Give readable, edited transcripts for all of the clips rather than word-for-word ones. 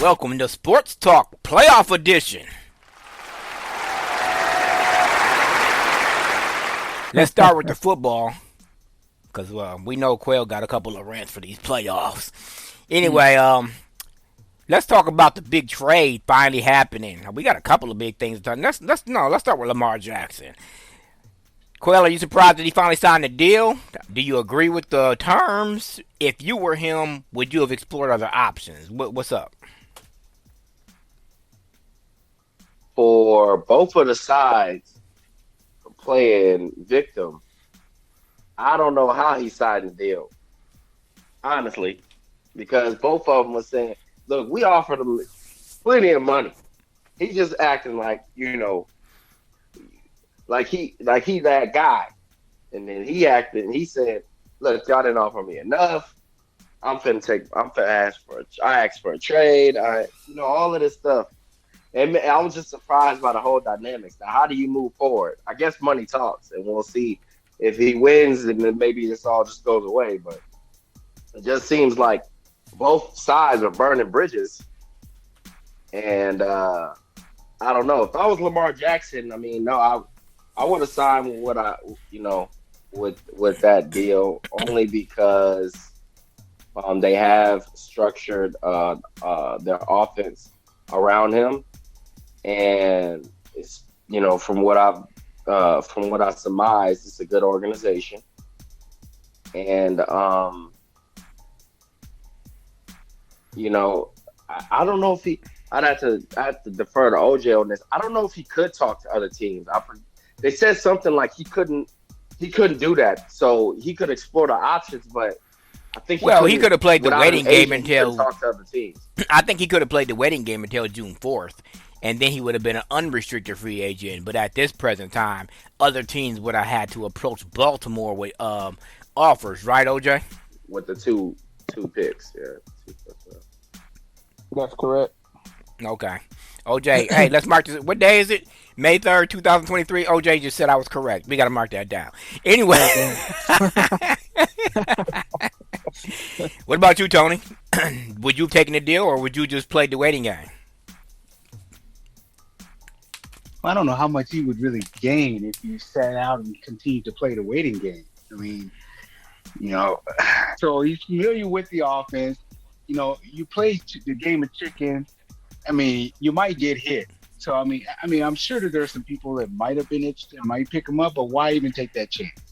Welcome to Sports Talk Playoff Edition. Let's start with the football, because we know Quail got a couple of rants for these playoffs. Anyway, let's talk about the big trade finally happening. We got a couple of big things to talk. Let's start with Lamar Jackson. Quail, are you surprised that he finally signed the deal? Do you agree with the terms? If you were him, would you have explored other options? What's up? For both of the sides playing victim, I don't know how he signed the deal, honestly, because both of them were saying, look, we offered him plenty of money. He's just acting like, like he that guy. And then he acted and he said, look, y'all didn't offer me enough. I asked for a trade. All of this stuff. And I was just surprised by the whole dynamics. Now, how do you move forward? I guess money talks, and we'll see if he wins, and then maybe this all just goes away. But it just seems like both sides are burning bridges. And I don't know. If I was Lamar Jackson, I would have signed with with that deal only because they have structured their offense around him. And it's from what I surmise, it's a good organization, and I don't know if I have to defer to OJ on this. I don't know if he could talk to other teams. They said something like he couldn't do that, so he could explore the options, but I think he could have played the waiting game until talk to other teams. I think he could have played the waiting game until June 4th. And then he would have been an unrestricted free agent. But at this present time, other teams would have had to approach Baltimore with offers, right, OJ? With the two picks, yeah. That's correct. Okay. OJ, hey, let's mark this. What day is it? May 3rd, 2023. OJ just said I was correct. We got to mark that down. Anyway. What about you, Tony? Would you have taken the deal, or would you just play the waiting game? I don't know how much he would really gain if you sat out and continued to play the waiting game. So he's familiar with the offense. You play the game of chicken. You might get hit. So, I'm sure that there's some people that might have been itched and might pick him up, but why even take that chance?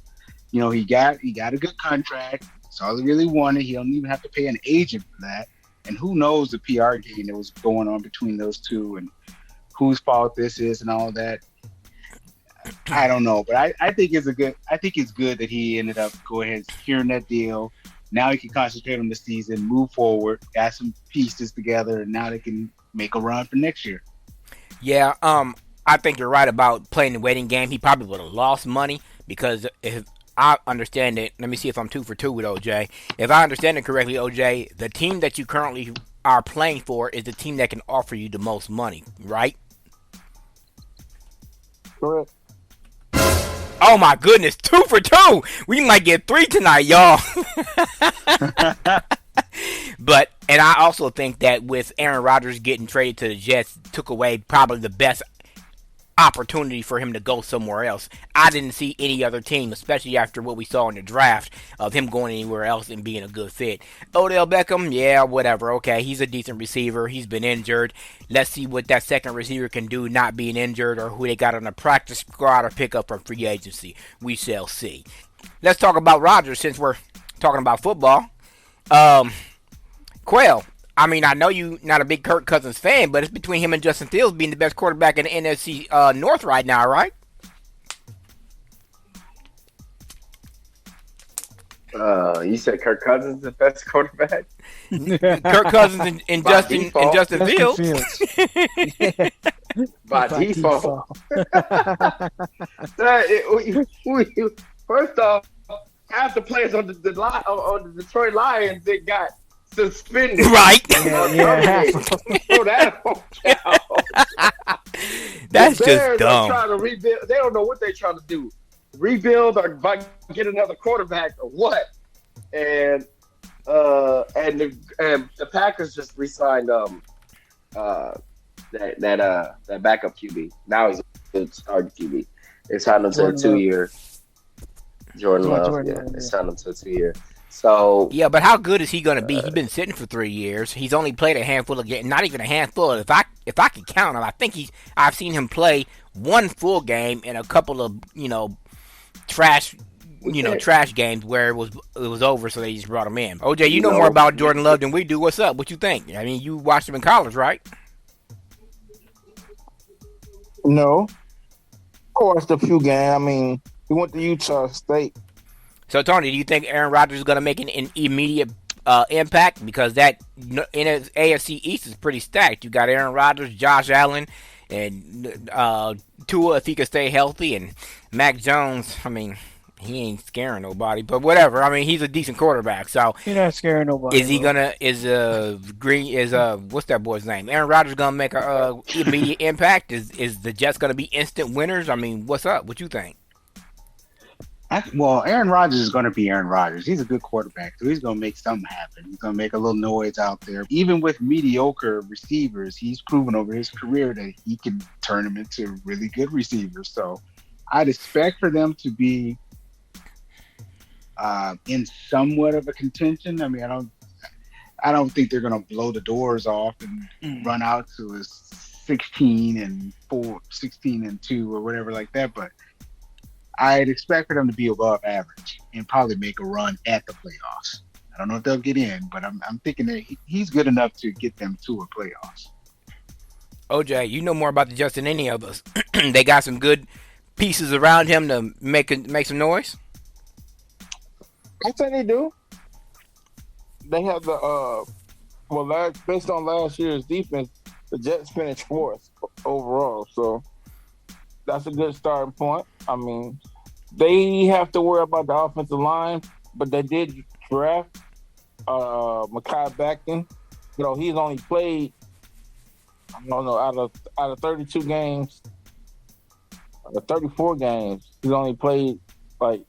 He got a good contract. That's all he really wanted. He don't even have to pay an agent for that. And who knows the PR game that was going on between those two and whose fault this is and all that. I don't know, but I think it's good that he ended up going ahead and securing that deal. Now he can concentrate on the season, move forward, got some pieces together, and now they can make a run for next year. Yeah, I think you're right about playing the waiting game. He probably would have lost money because if I understand it, let me see if I'm 2 for 2 with OJ. If I understand it correctly, OJ, the team that you currently are playing for is the team that can offer you the most money, right? Correct. Oh my goodness, 2 for 2. We might get 3 tonight, y'all. And I also think that with Aaron Rodgers getting traded to the Jets, took away probably the best opportunity for him to go somewhere else. I didn't see any other team, especially after what we saw in the draft, of him going anywhere else and being a good fit. Odell Beckham, yeah, whatever. Okay, he's a decent receiver. He's been injured. Let's see what that second receiver can do not being injured, or who they got on the practice squad or pick up from free agency. We shall see. Let's talk about Rodgers since we're talking about football. Quail, I know you're not a big Kirk Cousins fan, but it's between him and Justin Fields being the best quarterback in the NFC North right now, right? You said Kirk Cousins is the best quarterback? Kirk Cousins and Justin Fields. By default. First off, half the players on the Detroit Lions that got suspended. Right. So that don't count. That's the just dumb. Trying to rebuild. They don't know what they're trying to do. Rebuild or get another quarterback or what? And the Packers just re-signed uh, that backup QB. Now he's a good starting QB. They signed him to a Jordan Love. 2 year. Jordan Yeah, Love, Jordan yeah, Love. they Yeah. signed him to a 2 year. So Yeah, but how good is he going to be? He's been sitting for 3 years. He's only played a handful of games, not even a handful. If I could count him, I think I've seen him play one full game and a couple of trash we can't, trash games where it was over, so they just brought him in. OJ, you you know more know, about Jordan Love than we do. What's up? What you think? I mean, you watched him in college, right? No, I watched a few games. I mean, he went to Utah State. So Tony, do you think Aaron Rodgers is going to make an immediate impact? Because that in his AFC East is pretty stacked. You got Aaron Rodgers, Josh Allen, and Tua if he could stay healthy, and Mac Jones. I mean, he ain't scaring nobody, but whatever. I mean, he's a decent quarterback. So He's not scaring nobody. is he bro. gonna what's that boy's name? Aaron Rodgers gonna make a immediate impact? Is the Jets gonna be instant winners? I mean, what's up? What you think? Well, Aaron Rodgers is going to be Aaron Rodgers. He's a good quarterback, so he's going to make something happen. He's going to make a little noise out there. Even with mediocre receivers, he's proven over his career that he can turn them into really good receivers. So I'd expect for them to be in somewhat of a contention. I mean, I don't think they're going to blow the doors off and run out to a 16-4, 16-2, or whatever like that. But I'd expect for them to be above average and probably make a run at the playoffs. I don't know if they'll get in, but I'm thinking that he's good enough to get them to a playoffs. OJ, you know more about the Jets than any of us. They got some good pieces around him to make some noise. I think they do. They have the based on last year's defense, the Jets finished fourth overall, so that's a good starting point. I mean, they have to worry about the offensive line, but they did draft Mekhi Becton. You know, he's only played, I don't know, out of 32 games, 34 games, he's only played like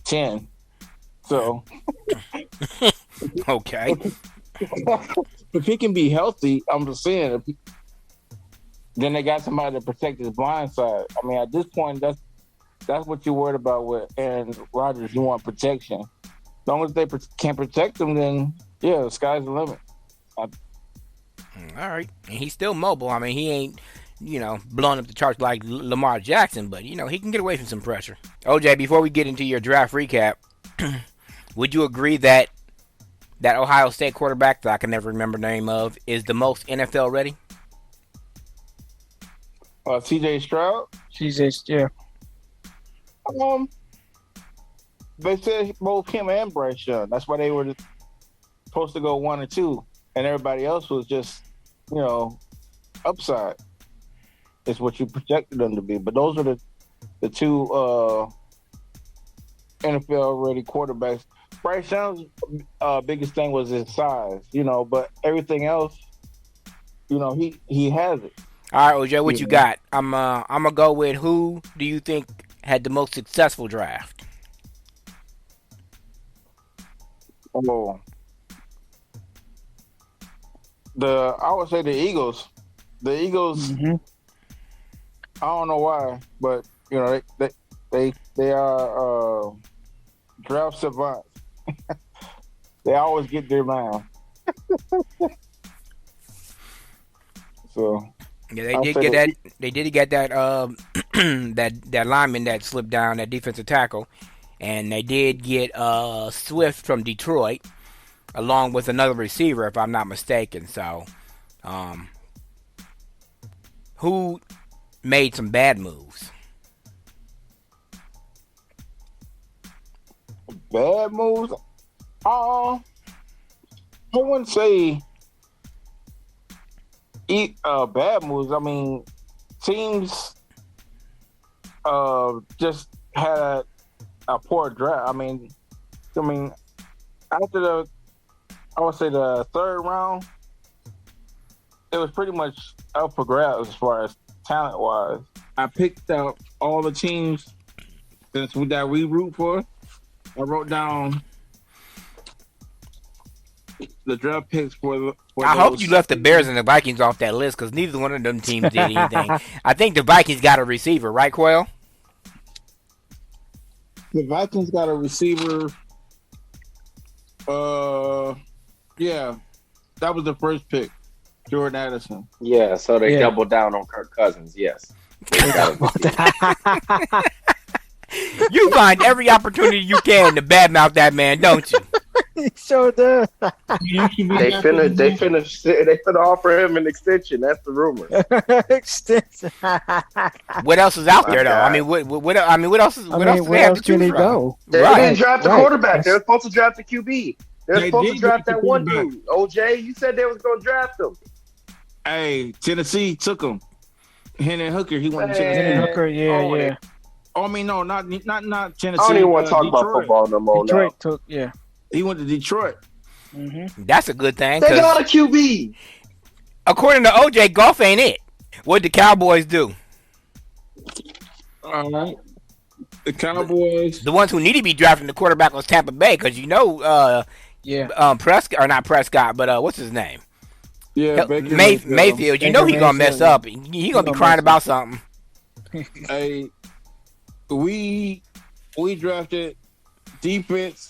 10. So Okay. if he can be healthy, I'm just saying, then they got somebody to protect his blind side. I mean, at this point, that's what you're worried about with Aaron Rodgers. You want protection. As long as they can protect him, then yeah, the sky's the limit. All right. And he's still mobile. I mean, he ain't, blowing up the charts like Lamar Jackson, but, he can get away from some pressure. OJ, before we get into your draft recap, would you agree that Ohio State quarterback that I can never remember the name of is the most NFL ready? CJ Stroud. Yeah. They said both him and Bryce Young. That's why they were supposed to go 1 or 2, and everybody else was just, upside. It's what you projected them to be. But those are the two NFL ready quarterbacks. Bryce Young's biggest thing was his size, but everything else, he has it. All right, OJ, what you got? I'm gonna go with who do you think had the most successful draft? Oh, I would say the Eagles. The Eagles. Mm-hmm. I don't know why, but they are draft savants. They always get their man. So. Yeah, they did get that. They did get that. That lineman that slipped down, that defensive tackle, and they did get Swift from Detroit, along with another receiver, if I'm not mistaken. So, who made some bad moves? Bad moves? I wouldn't say bad moves. I mean, teams just had a poor draft. I mean, after I would say the third round, it was pretty much up for grabs as far as talent wise. I picked out all the teams that we root for. I wrote down the draft picks for I hope those. you left the Bears and the Vikings off that list because neither one of them teams did anything. I think the Vikings got a receiver, right, Quail? The Vikings got a receiver. Yeah, that was the first pick, Jordan Addison. Yeah, so they doubled down on Kirk Cousins. Yes. You find every opportunity you can to badmouth that man, don't you? He sure does. They finna offer him an extension. That's the rumor. Extension. What else is out My there, though? God. I mean, what else is? What else do they where have else to can choose he from? go? They Right. didn't draft a Right. quarterback. They were supposed to draft a QB. They were They supposed to did draft draft that a one quarterback. dude. OJ, you said they was going to draft him. Hey, Tennessee took him. Henry Hooker, he went to Man. Tennessee. Hooker, yeah. Oh, I mean, no, not Tennessee. I don't even want to talk about Detroit. football no more now. Detroit took, yeah. He went to Detroit. That's a good thing. They 'Cause got a QB. according to OJ, golf ain't it. What the Cowboys do? All right. The Cowboys. The ones who need to be drafting the quarterback was Tampa Bay, because Yeah. Prescott or not Prescott, but what's his name? Yeah, Baker Mayfield. You know he gonna mess Mayfield, up. He gonna be crying about something. Hey, we drafted defense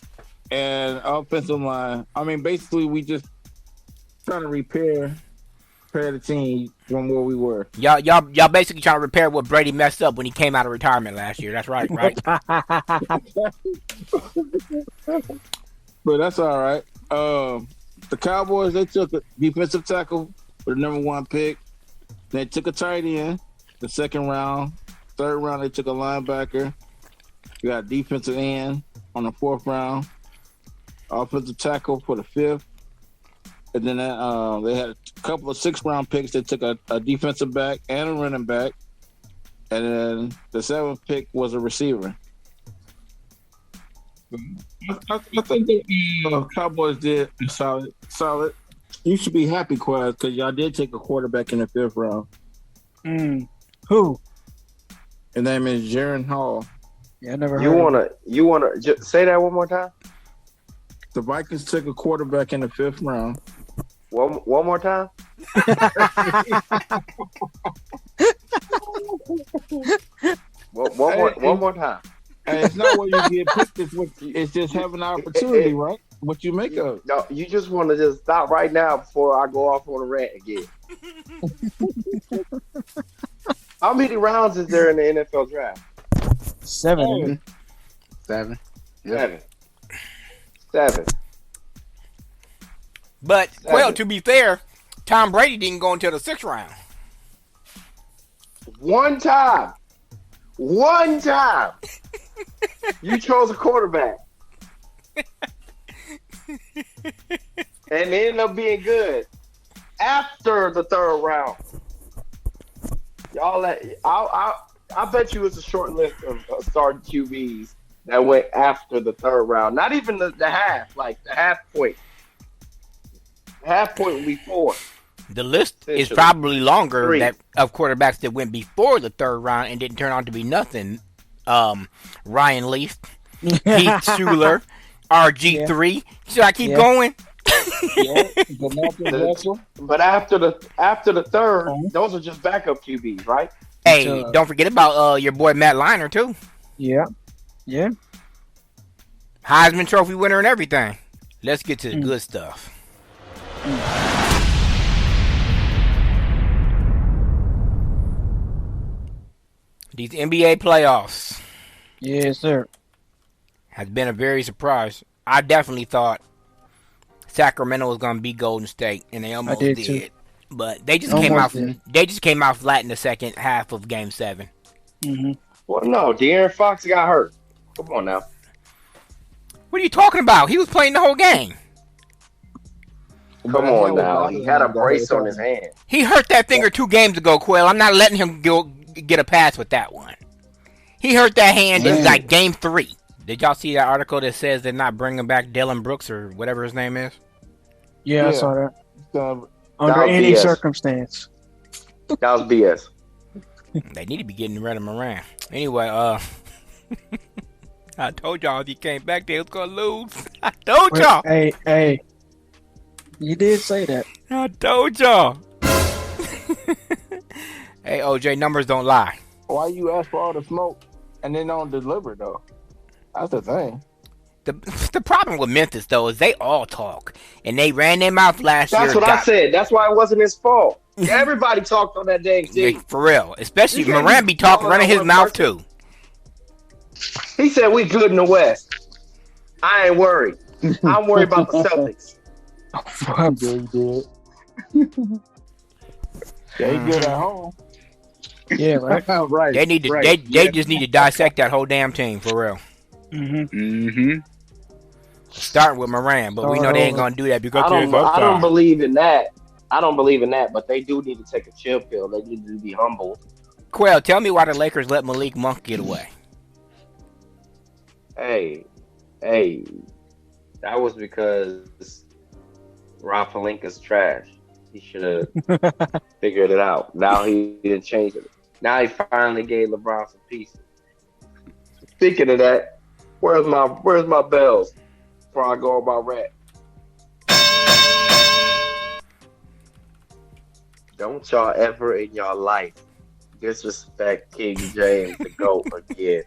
and offensive line. I mean, basically, we just trying to repair the team from where we were. Y'all basically trying to repair what Brady messed up when he came out of retirement last year. That's right, right? But that's all right. The Cowboys, they took a defensive tackle with the number 1 pick. They took a tight end the second round. Third round, they took a linebacker. You got a defensive end on the 4th round. Offensive tackle for the 5th. And then they had a couple of 6th-round picks. They took a defensive back and a running back. And then the 7th pick was a receiver. I think the Cowboys did solid. You should be happy, Quaz, because y'all did take a quarterback in the 5th round. Who? His name is Jaron Hall. Yeah, I never heard. You wanna just say that one more time? The Vikings took a quarterback in the 5th round. One more time? One more time. And it's not what you get picked. It's just having an opportunity, right? What you make of it. No, you just want to just stop right now before I go off on a rant again. How many rounds is there in the NFL draft? 7. 7. Seven. But well, to be fair, Tom Brady didn't go until the 6th round. One time. You chose a quarterback. And it ended up being good after the 3rd round. I bet you it's a short list of starting QBs that went after the 3rd round. Not even the half, like the half point. The half point would be 4. The list is Essentially. probably longer 3. of quarterbacks that went before the 3rd round and didn't turn out to be nothing. Ryan Leaf, Heath Schuler, RG3. Should I keep going? But after the 3rd, those are just backup QBs, right? Hey, don't forget about your boy Matt Leinart too. Yeah. Heisman Trophy winner and everything. Let's get to the good stuff. These NBA playoffs Yes, sir. has been a very surprise. I definitely thought Sacramento was going to beat Golden State, and they almost did, did. too. But they just Almost came out. did. They just came out flat in the second half of Game 7. Well, no, De'Aaron Fox got hurt. Come on now. What are you talking about? He was playing the whole game. Come on now. He had a brace on his hand. He hurt that finger 2 games ago, Quill. I'm not letting him get a pass with that one. He hurt that hand in like Game 3. Did y'all see that article that says they're not bringing back Dylan Brooks or whatever his name is? Yeah, I saw that. So, Under was any BS. circumstance. That was BS. They need to be getting rid of him around. Anyway, I told y'all if he came back, they was gonna lose. I told y'all. Hey. You did say that. I told y'all. Hey, OJ, numbers don't lie. Why you ask for all the smoke and then don't deliver though? That's the thing. The problem with Memphis though is they all talk and they ran their mouth last year. That's what I said. That's why it wasn't his fault. Everybody talked on that dang team. For real, especially You can't Moran be talking, running his mouth too. He said we good in the West. I ain't worried. I'm worried about the Celtics. Yeah, he did. Yeah, he good at home. Yeah, right. Right. They need to. Right. They just need to dissect that whole damn team for real. Mm-hmm. Starting with Moran, but we know they ain't gonna do that because I don't believe in that. I don't believe in that, but they do need to take a chill pill. They need to be humble. Quell, tell me why the Lakers let Malik Monk get away. Hey, that was because Rob Pelinka's trash. He should have figured it out. Now he didn't change it. Now he finally gave LeBron some pieces. Speaking of that, where's my bells before I go on my rant? Don't y'all ever in your life disrespect King James the GOAT again.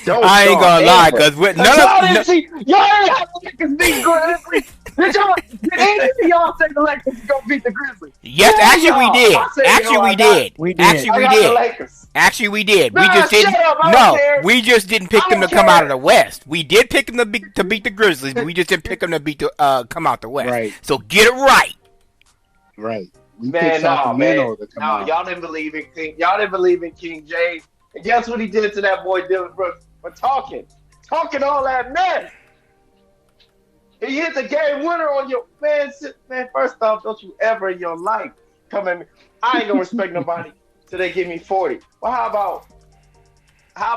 I ain't gonna lie, cause with y'all didn't have the Lakers beat Grizzlies. Did any of y'all say the Lakers go beat the Grizzlies? Yes, actually we did. Actually we did. We just didn't. No, we just didn't pick them to come out of the West. We did pick them to beat the Grizzlies, but we just didn't pick them to come out the West. Right. So get it right. Right. We Man, to come no, out. y'all didn't believe in King. Y'all didn't believe in King James. And guess what he did to that boy Dylan Brooks for talking all that mess. He hit the game winner on your man. First off, don't you ever in your life come at me. I ain't gonna respect nobody till they give me 40. Well, how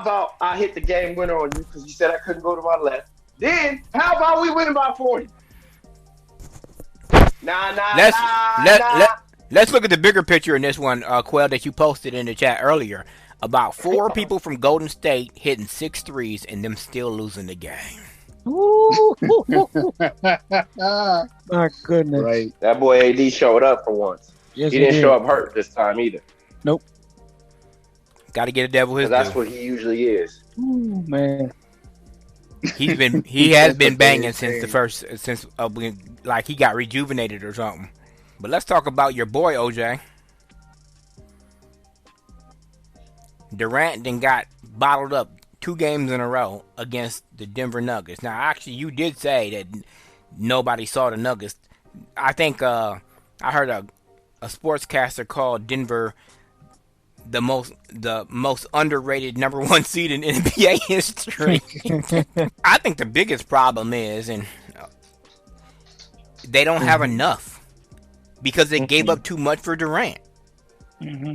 about I hit the game winner on you because you said I couldn't go to my left. Then how about we win by 40? Let's look at the bigger picture in this one, Quell, that you posted in the chat earlier about 4 people from Golden State hitting 6 threes and them still losing the game. My goodness. Right. That boy AD showed up for once. Yes, he didn't show up hurt this time either. Nope. Got to get a devil his That's due. what he usually is. Ooh, man. He has been banging since like he got rejuvenated or something. But let's talk about your boy OJ. Durant then got bottled up 2 games in a row against the Denver Nuggets. Now, actually, you did say that nobody saw the Nuggets. I think I heard a sportscaster call Denver the most underrated number 1 seed in NBA history. I think the biggest problem is, and they don't have enough because they gave up too much for Durant. Mm-hmm.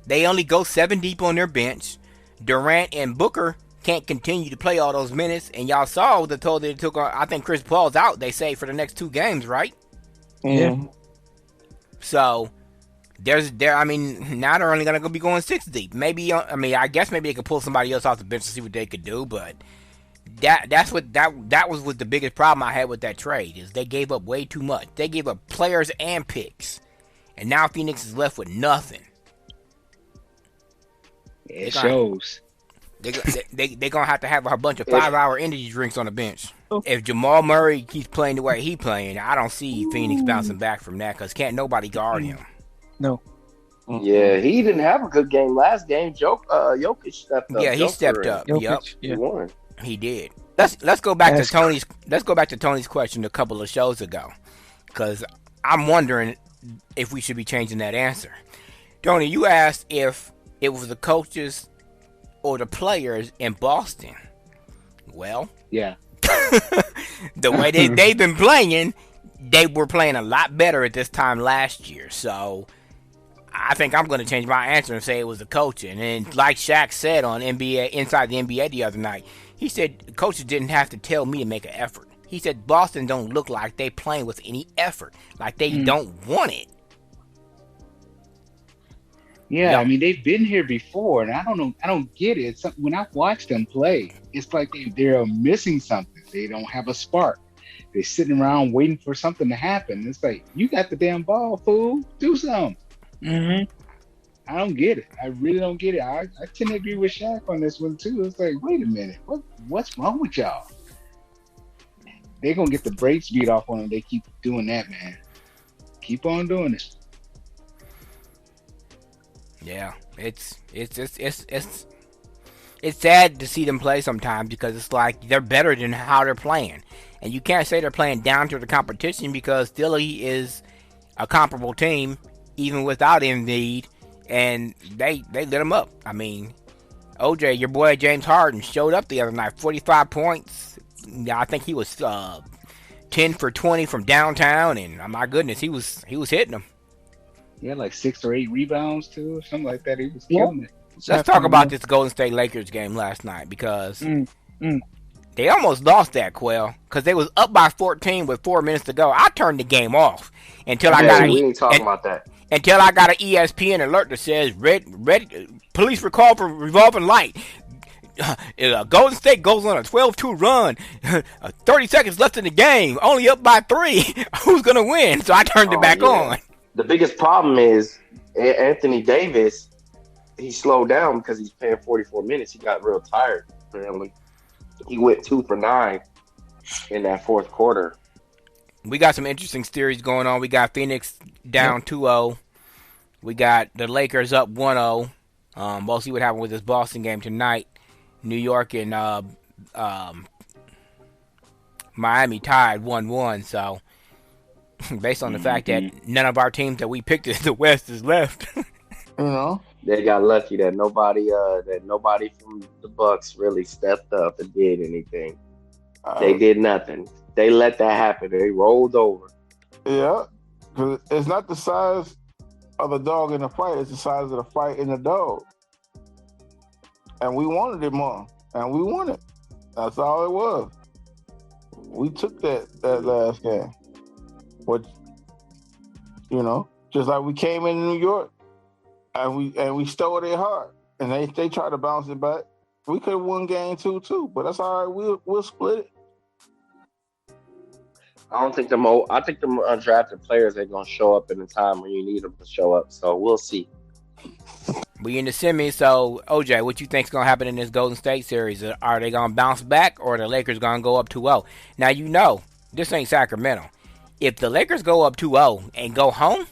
They only go 7 deep on their bench. Durant and Booker can't continue to play all those minutes, and y'all saw the toll they took on. I think Chris Paul's out. They say for the next 2 games, right? Yeah. So I mean, now they're only gonna be going 6 deep. Maybe I guess maybe they could pull somebody else off the bench to see what they could do, but that was the biggest problem I had with that trade is they gave up way too much. They gave up players and picks, and now Phoenix is left with nothing. It shows. They're gonna have to have a bunch of 5-hour energy drinks on the bench. If Jamal Murray keeps playing the way he's playing, I don't see Phoenix bouncing back from that because can't nobody guard him. No. Yeah, he didn't have a good game last game. Jokic stepped up. Yeah, he stepped up. Jokic, Yep, yeah. He won. he did. Let's go back to Tony's. Let's go back to Tony's question a couple of shows ago, because I'm wondering if we should be changing that answer. Tony, you asked if it was the coaches or the players in Boston. Well, Yeah. the way they've been playing, they were playing a lot better at this time last year. So I think I'm going to change my answer and say it was the coaching. And like Shaq said on Inside the NBA the other night, he said coaches didn't have to tell me to make an effort. He said Boston don't look like they playing with any effort, like they don't want it. Yeah, No. I mean they've been here before, and I don't get it. When I watch them play, it's like they're missing something. They don't have a spark. they're sitting around waiting for something to happen. It's like, you got the damn ball, fool. Do something. Mm-hmm. I don't get it. I really don't get it. I tend to agree with Shaq on this one too. It's like, wait a minute, what's wrong with y'all? They're gonna get the brakes beat off on them. They keep doing that, man. Keep on doing it. Yeah, it's sad to see them play sometimes because it's like they're better than how they're playing, and you can't say they're playing down to the competition because Philly is a comparable team even without Embiid, and they lit them up. I mean, OJ, your boy James Harden showed up the other night, 45 points. I think he was 10 for 20 from downtown, and my goodness, he was hitting them. He had like 6 or 8 rebounds too, or something like that. He was killing it. Let's talk about this Golden State Lakers game last night because they almost lost that, Quell, because they was up by 14 with 4 minutes to go. I turned the game off until I got we ain't talking about that. Until I got an ESPN alert that says red police recall for revolving light. Golden State goes on a 12-2 run. 30 seconds left in the game. Only up by 3. Who's gonna win? So I turned it back on. The biggest problem is Anthony Davis. He slowed down because he's playing 44 minutes. He got real tired. Apparently, he went 2 for 9 in that fourth quarter. We got some interesting series going on. We got Phoenix down 2-0. We got the Lakers up 1-0. We'll see what happens with this Boston game tonight. New York and Miami tied 1-1. So, based on the fact that none of our teams that we picked in the West is left. They got lucky that nobody from the Bucks really stepped up and did anything. They did nothing. They let that happen. They rolled over. Yeah, because it's not the size of the dog in the fight; it's the size of the fight in the dog. And we wanted it more, and we won it. That's all it was. We took that last game. What, just like we came into New York, and we stole their heart, and they tried to bounce it back. We could have won game 2 too, but that's all right. We'll split it. I think the undrafted players are gonna show up in the time when you need them to show up. So we'll see. We in the semis, so OJ, what you think's gonna happen in this Golden State series? Are they gonna bounce back, or are the Lakers gonna go up 2-0? Now this ain't Sacramento. If the Lakers go up 2-0 and go home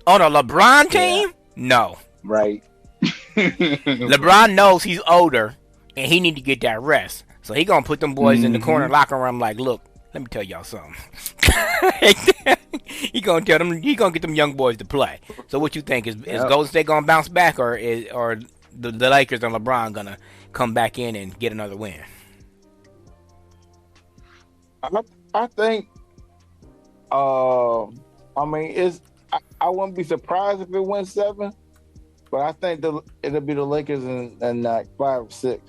on a LeBron team, no. Right. LeBron knows he's older and he need to get that rest, so he gonna put them boys in the corner locker room like, look, let me tell y'all something. He gonna tell them. He gonna get them young boys to play. So what you think is Golden State gonna bounce back, or the Lakers and LeBron gonna come back in and get another win? I think. I wouldn't be surprised if it went 7, but I think it'll be the Lakers and like 5 or 6.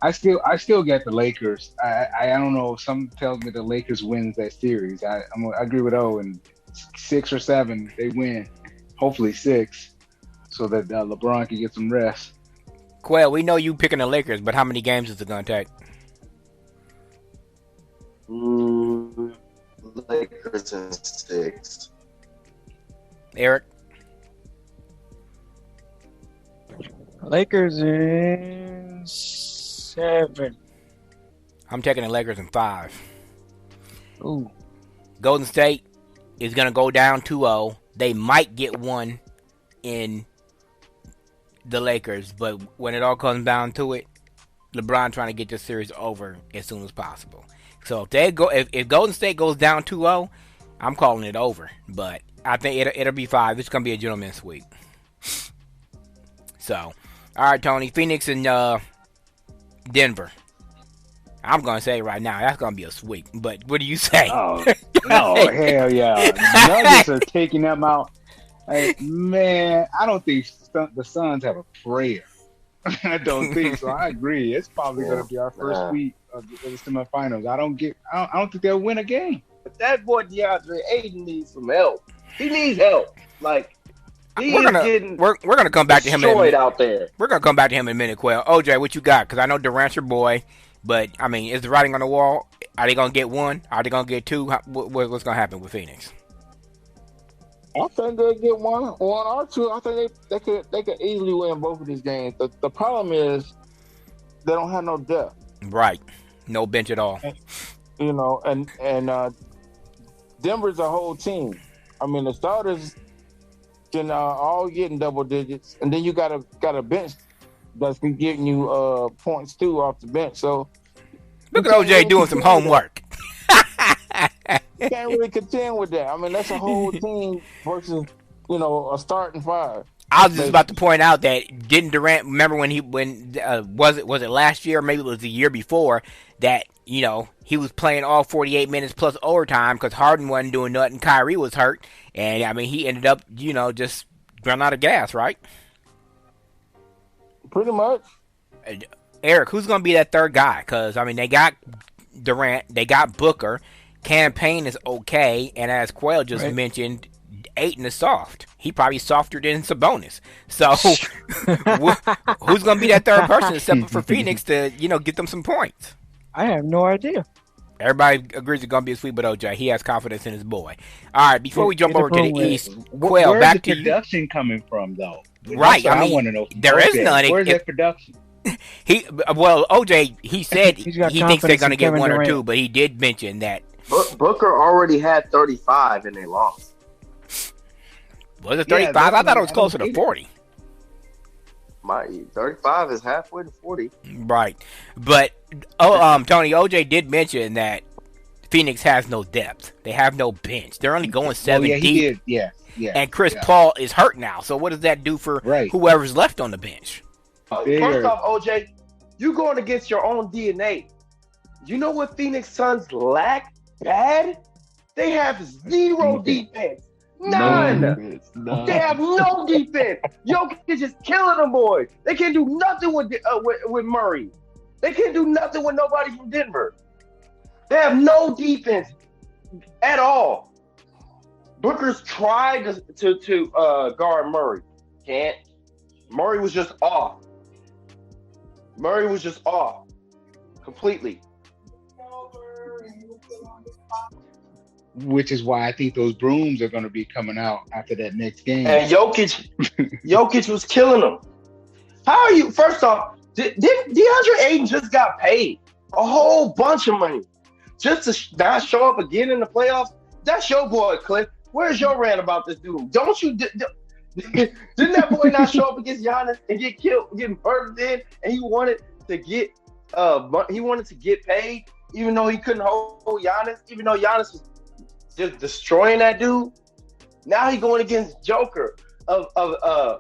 I still get the Lakers. I don't know. Something tells me the Lakers wins that series. I agree with O. And 6 or 7, they win. Hopefully 6, so that LeBron can get some rest. Quail, we know you picking the Lakers, but how many games is it gonna take? Lakers in 6. Eric? Lakers in 7. I'm taking the Lakers in 5. Ooh. Golden State is going to go down 2-0. They might get one in the Lakers, but when it all comes down to it, LeBron trying to get this series over as soon as possible. So if Golden State goes down 2-0, I'm calling it over. But I think it'll be 5. It's going to be a gentleman's sweep. So, all right, Tony. Phoenix and Denver. I'm going to say right now, that's going to be a sweep. But what do you say? Oh, hell yeah. Nuggets are taking them out. Hey, man, I don't think the Suns have a prayer. I don't think so. I agree. It's probably going to be our first week of the semifinals. I don't think they'll win a game. But that boy DeAndre Ayton needs some help. He needs help. Like, we're gonna come back to him out there. We're gonna come back to him in a minute, Quail. OJ, what you got? Because I know Durant's your boy. But I mean, is the writing on the wall? Are they gonna get one? Are they gonna get two? What's gonna happen with Phoenix? I think they'll get one or two. I think they could easily win both of these games. The problem is they don't have no depth. Right, no bench at all. You know, and Denver's a whole team. I mean, the starters can all get in double digits, and then you got a bench that's been giving you points too off the bench. So look at OJ doing some homework. You can't really contend with that. I mean, that's a whole team versus a starting five. I was just about to point out that didn't Durant remember when was it last year or maybe it was the year before that he was playing all 48 minutes plus overtime because Harden wasn't doing nothing. Kyrie was hurt, and I mean he ended up just run out of gas, right? Pretty much. Eric, who's gonna be that third guy? Because I mean they got Durant, they got Booker. Campaign is okay, and as Quayle just mentioned, Ayton is soft. He probably softer than Sabonis. So, who's going to be that third person except for Phoenix to, get them some points? I have no idea. Everybody agrees it's going to be a sweep, but OJ, he has confidence in his boy. All right, before we jump over to the East, Quayle, back to you. Where's the production coming from, though? Right, I want to know. There is none. Where's that production? OJ, he said he thinks they're going to get one Durant. or two, but he did mention that. Booker already had 35 and they lost. Was it 35? I thought it was closer to 40. My 35 is halfway to 40. Right. But Tony, OJ did mention that Phoenix has no depth. They have no bench. They're only going 7 deep. He did. Yeah. And Chris Paul is hurt now. So what does that do for whoever's left on the bench? First off, OJ, you going against your own DNA. You know what Phoenix Suns lack bad? They have zero defense. None. They have no defense. Jokic is just killing them boys. They can't do nothing with Murray. They can't do nothing with nobody from Denver. They have no defense at all. Booker's tried to guard Murray. Can't. Murray was just off. Completely. Which is why I think those brooms are going to be coming out after that next game. And Jokic was killing them. How are you? First off, DeAndre Ayton just got paid a whole bunch of money just to not show up again in the playoffs. That's your boy, Cliff. Where's your rant about this dude? Don't you? Didn't that boy not show up against Giannis and get killed, get murdered in, and he wanted to get paid, even though he couldn't hold Giannis, even though Giannis was just destroying that dude. Now he going against Joker of a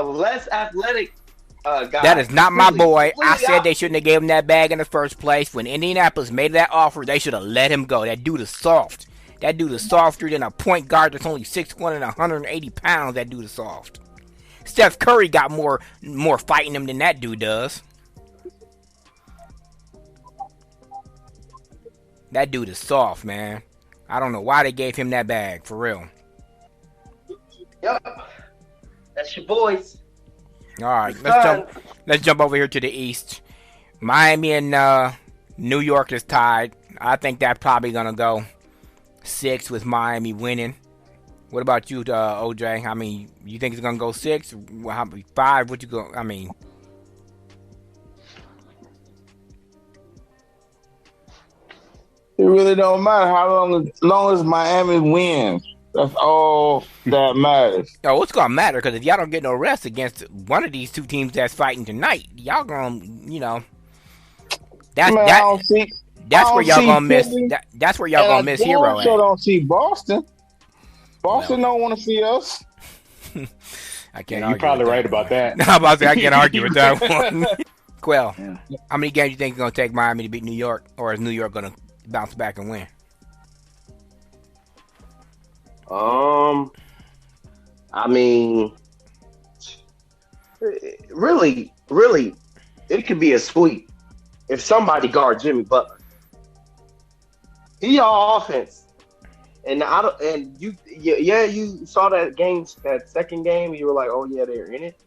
less athletic guy. That is not my boy. I said they shouldn't have gave him that bag in the first place. When Indianapolis made that offer, they should have let him go. That dude is soft. That dude is softer than a point guard that's only 6'1" and 180 pounds. That dude is soft. Steph Curry got more fighting him than that dude does. That dude is soft, man. I don't know why they gave him that bag, for real. Yep. That's your boys. All right, let's jump over here to the East. Miami and New York is tied. I think that's probably going to go 6 with Miami winning. What about you, OJ? I mean, you think it's going to go 6? 5? What you go? I mean... It really don't matter how long as Miami wins. That's all that matters. Oh, it's gonna matter because if y'all don't get no rest against one of these two teams that's fighting tonight, y'all gonna, that's where y'all gonna miss. That's where y'all gonna miss Hero. I don't see Boston. Boston don't want to see us. I can't. You're probably right about that. I'm about to say I can't argue with that one. Quell, how many games do you think is gonna take Miami to beat New York, or is New York gonna bounce back and win? I mean, really, it could be a sweep if somebody guards Jimmy Butler. He all offense, and you saw that game, that second game, and you were like, oh yeah, they're in it.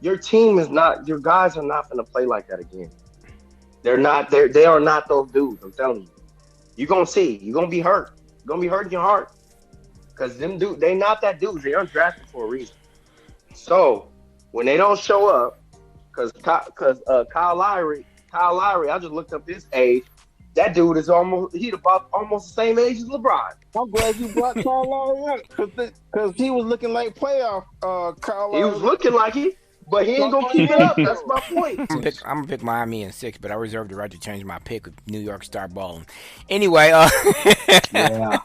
Your team is not. Your guys are not going to play like that again. They're not. They are not those dudes. I'm telling you. You're gonna see. You're gonna be hurt. You're gonna be hurt in your heart because them dude. They not that dudes. They undrafted for a reason. So when they don't show up, because Kyle Lowry, I just looked up his age. That dude is he's about almost the same age as LeBron. I'm glad you brought Kyle Lowry up because he was looking like playoff Kyle Lowry. He was looking like it, but he ain't gonna keep it up. That's my point. I'm gonna pick Miami in 6, but I reserve the right to change my pick if New York start balling. Anyway, Yeah,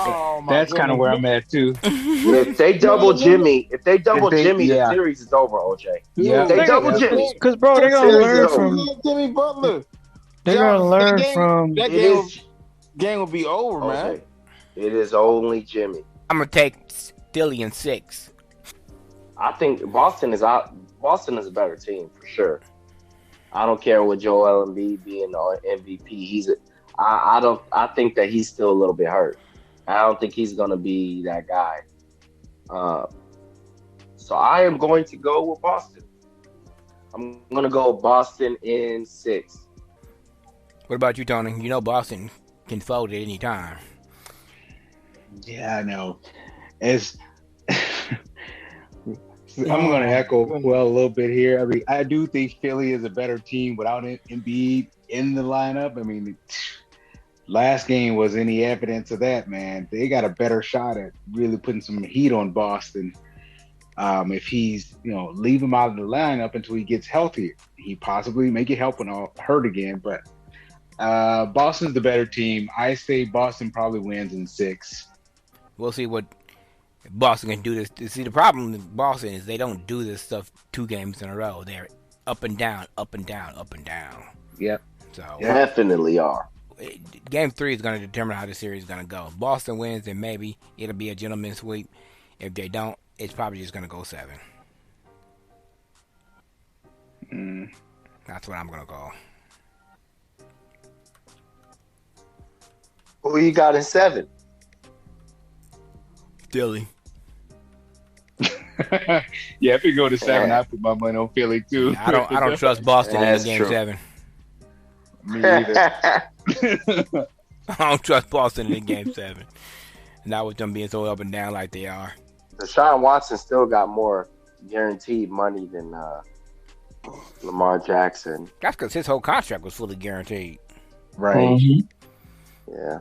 Oh, my that's kind of goodness. where I'm at too. If they double Jimmy, the series is over, OJ. Yeah. If they double Jimmy. Because, bro, they're going to Series learn is from. Jimmy Butler. They're going to learn from. That game will be over, man. OJ, it is only Jimmy. I'm gonna take Philly in 6. I think Boston is out. Boston is a better team for sure. I don't care what Joel Embiid being on MVP. I think that he's still a little bit hurt. I don't think he's gonna be that guy. So I am going to go with Boston. I'm gonna go Boston in 6. What about you, Tony? You know Boston can fold at any time. Yeah, I know. I'm going to echo well a little bit here. I mean, I do think Philly is a better team without Embiid in the lineup. I mean, last game was any evidence of that, man. They got a better shot at really putting some heat on Boston. If he's, leave him out of the lineup until he gets healthier. He possibly may get help when all hurt again, but Boston's the better team. I say Boston probably wins in 6. We'll see what Boston can do this. See, the problem with Boston is they don't do this stuff 2 games in a row. They're up and down, up and down, up and down. Yep. So Definitely are. Game 3 is going to determine how the series is going to go. If Boston wins, then maybe it'll be a gentleman's sweep. If they don't, it's probably just going to go 7. That's what I'm going to call. Who you got in 7? Philly. Yeah, if you go to 7, I put my money on Philly too. I don't trust Boston in game true. 7. Me either. I don't trust Boston in game 7. Not with them being so up and down like they are. Deshaun Watson still got more guaranteed money than Lamar Jackson. That's because his whole contract was fully guaranteed. Right. Yeah.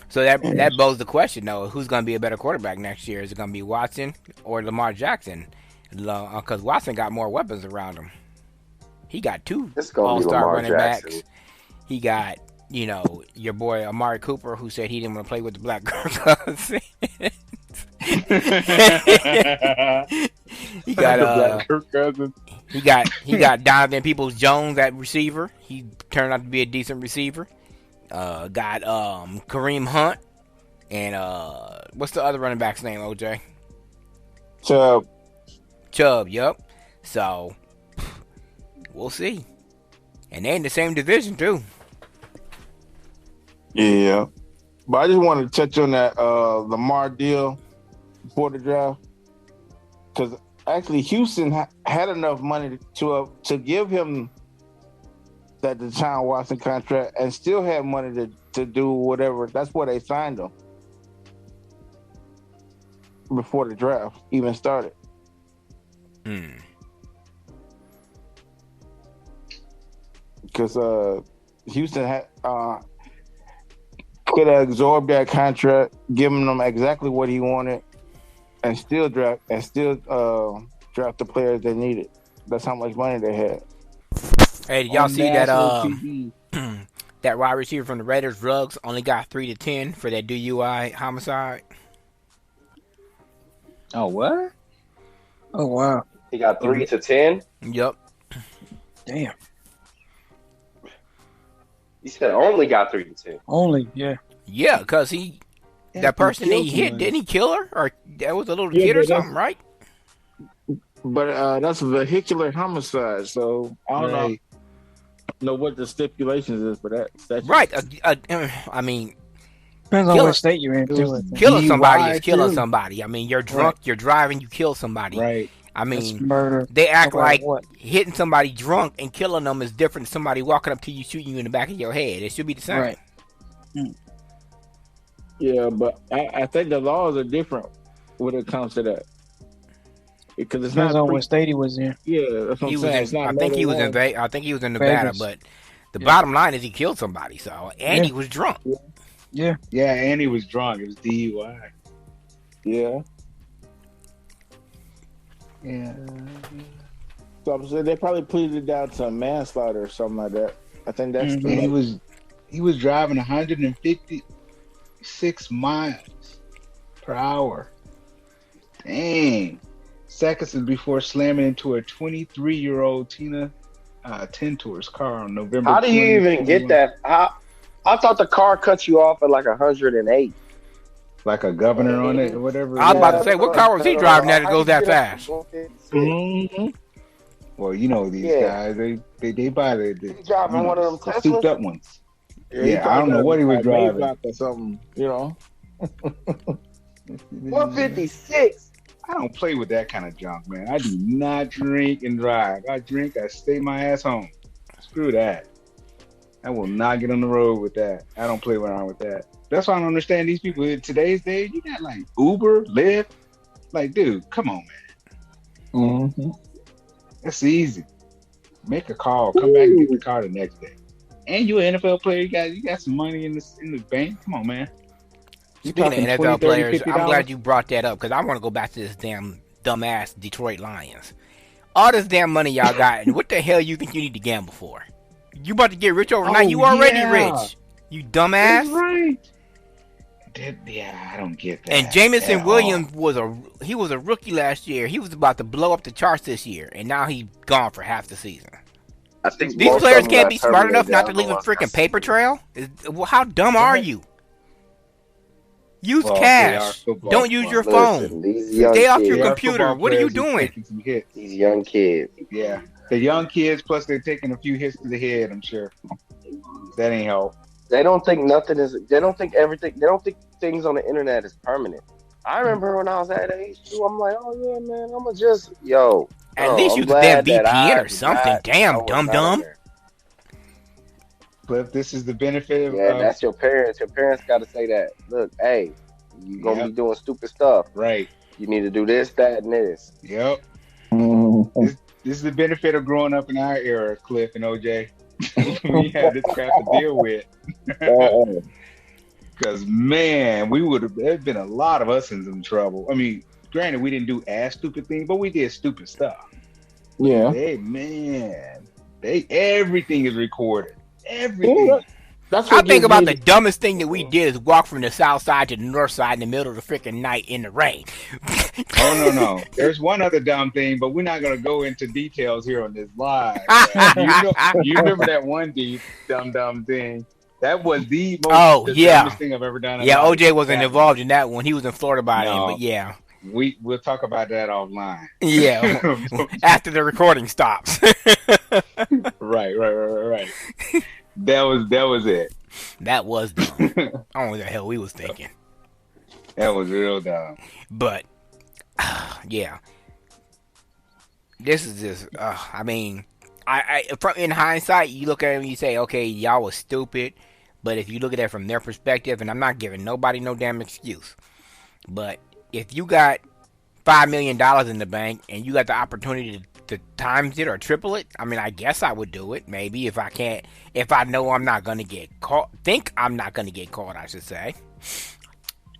So that poses the question, though. Who's going to be a better quarterback next year? Is it going to be Watson or Lamar Jackson? Because Watson got more weapons around him. He got 2 It's gonna be all-star Lamar running Jackson. backs. He got, your boy Amari Cooper, who said he didn't want to play with the black girls. He got Kirk Cousins. he got Donovan Peoples-Jones at receiver. He turned out to be a decent receiver. Got Kareem Hunt and what's the other running back's name, OJ? Chubb, yep. So we'll see. And they in the same division too. Yeah. But I just wanted to touch on that Lamar deal before the draft. Because actually Houston had enough money to give him that Deshaun Watson contract and still had money to do whatever. That's why they signed him before the draft even started. Because Houston had could have absorbed that contract, given him exactly what he wanted, and still draft the players they needed. That's how much money they had. Hey, did y'all see that TV. that wide receiver from the Raiders, Ruggs, only got 3 to 10 for that DUI homicide? Oh, what? Oh, wow. He got 3 to 10. Yep. Damn. He said only got 3 to 10. Only, yeah. Yeah, because that person he hit, didn't he kill her? Or that was a little kid or something, right? But that's a vehicular homicide, so I don't know what the stipulations is for that. Right. I mean, Depends on what state you're in, too. killing somebody is DUI killing too. somebody. I mean, you're drunk, you're driving, you kill somebody. Right. I That's mean, murder. they act No matter like what. hitting somebody drunk and killing them is different than somebody walking up to you shooting you in the back of your head. It should be the same. Right. Yeah, but I think the laws are different when it comes to that because it's Depends not on pre. what state he was in. Yeah, that's what He I'm was saying. in. It's not I think murder he was in. one. I think he was in Nevada. Vegas. But the Yeah. bottom line is he killed somebody. So and Yeah. he was drunk. Yeah. Yeah, and he was drunk. It was DUI. Yeah. Yeah. So I'm saying they probably pleaded it down to manslaughter or something like that. I think that's Mhm. And the he was driving 156 miles per hour. Dang. Seconds before slamming into a 23-year-old Tina Tintor's car on November. How do you even get 2021. that? I thought the car cut you off at like 108. Like a governor on it or whatever. I was about to Yeah, say, what car was he driving that it how goes you that get up fast? to 156? Mm-hmm. Well, you know these Yeah. guys. They buy the He driving one of them the souped Teslas? up ones. Yeah, he Yeah, I probably don't know got what he was a driving. Maybach or something, you know. 156. I don't play with that kind of junk, man. I do not drink and drive. I drink, I stay my ass home. Screw that. I will not get on the road with that. I don't play around with that. That's why I don't understand these people in today's day. You got like Uber, Lyft. Like, dude, come on, man. Mm-hmm. That's easy. Make a call, come back and get the car the next day. And you an NFL player, you got some money in the bank. Come on, man. You Speaking talking of 20, NFL 30, players, $50? I'm glad you brought that up because I want to go back to this damn dumbass Detroit Lions. All this damn money y'all got, and what the hell you think you need to gamble for? You about to get rich overnight? Oh, You already yeah. rich. You dumbass. That's right. Yeah, I don't get that. And at Jamison all. Williams was a rookie last year. He was about to blow up the charts this year, and now he's gone for half the season. I think These most players of them can't got be smart enough terminated. not I to don't leave know a what's freaking that. paper trail. Well, how dumb are Right. you? Use Well, they are cash. football Don't use your players. phone. Listen, these young Stay off kids, your They are computer. football What are you players who's doing? taking some hits. these young kids. Yeah, the young kids. Plus, they're taking a few hits to the head. I'm sure that ain't help. They don't think nothing is. They don't think everything. They don't think things on the internet is permanent. I remember when I was that age too. I'm like, oh yeah, man. I'ma just At least I'm use a damn glad that VPN I or something. I Damn, was dumb not on dumb. there. Cliff, this is the benefit of Yeah, that's your parents. Your parents got to say that. Look, hey, you gonna Yep. be doing stupid stuff. right. You need to do this, that, and this. Yep. Mm-hmm. This is the benefit of growing up in our era, Cliff and OJ. We had this crap to deal with. Because man, there's been a lot of us in some trouble. I mean, granted, we didn't do as stupid things, but we did stupid stuff. Yeah. Everything is recorded. Everything. Yeah. That's I what think gives about me the dumbest thing that we did is walk from the south side to the north side in the middle of the freaking night in the rain. Oh no. There's one other dumb thing, but we're not gonna go into details here on this live. You remember that one dumb thing? That was the dumbest thing I've ever done. Yeah, life. OJ wasn't That involved in that one. He was in Florida by then, No. but yeah. We'll talk about that offline. Yeah. After the recording stops. Right. That was it. That was dumb. I don't know what the hell we was thinking. That was real dumb. But yeah. This is just I mean, in hindsight, you look at it and you say, okay, y'all was stupid. But if you look at it from their perspective, and I'm not giving nobody no damn excuse, but if you got $5 million in the bank and you got the opportunity to times it or triple it, I mean, I guess I would do it. Maybe if I know I'm not going to get caught, I'm not going to get caught, I should say.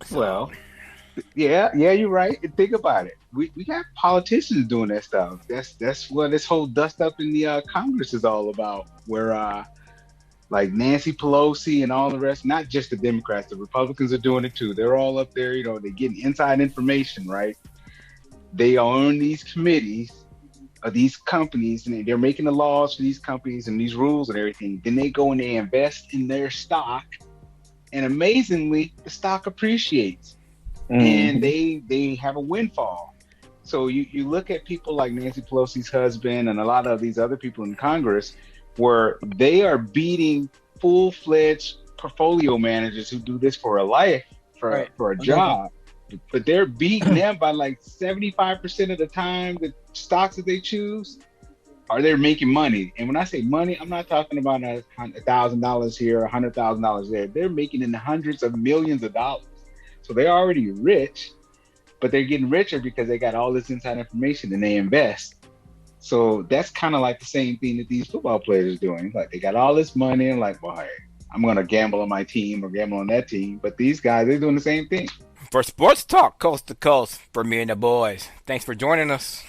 So, Well, yeah, you're right. Think about it. We got politicians doing that stuff. That's what this whole dust up in the Congress is all about. Where like Nancy Pelosi and all the rest, not just the Democrats, the Republicans are doing it too. They're all up there, they're getting inside information, right? They own these committees of these companies, and they're making the laws for these companies and these rules and everything. Then they go and they invest in their stock, and amazingly, the stock appreciates, and they have a windfall. So you look at people like Nancy Pelosi's husband and a lot of these other people in Congress, where they are beating full-fledged portfolio managers who do this for a life, for a job. but they're beating them by like 75% of the time. The stocks that they choose are they're making money. And when I say money, I'm not talking about $1,000 here, $100,000 there. They're making in the hundreds of millions of dollars. So they're already rich, but they're getting richer because they got all this inside information and they invest. So that's kind of like the same thing that these football players are doing. Like they got all this money and like, well, hey, I'm going to gamble on my team or gamble on that team. But these guys, they're doing the same thing. For Sports Talk Coast to Coast, for me and the boys, thanks for joining us.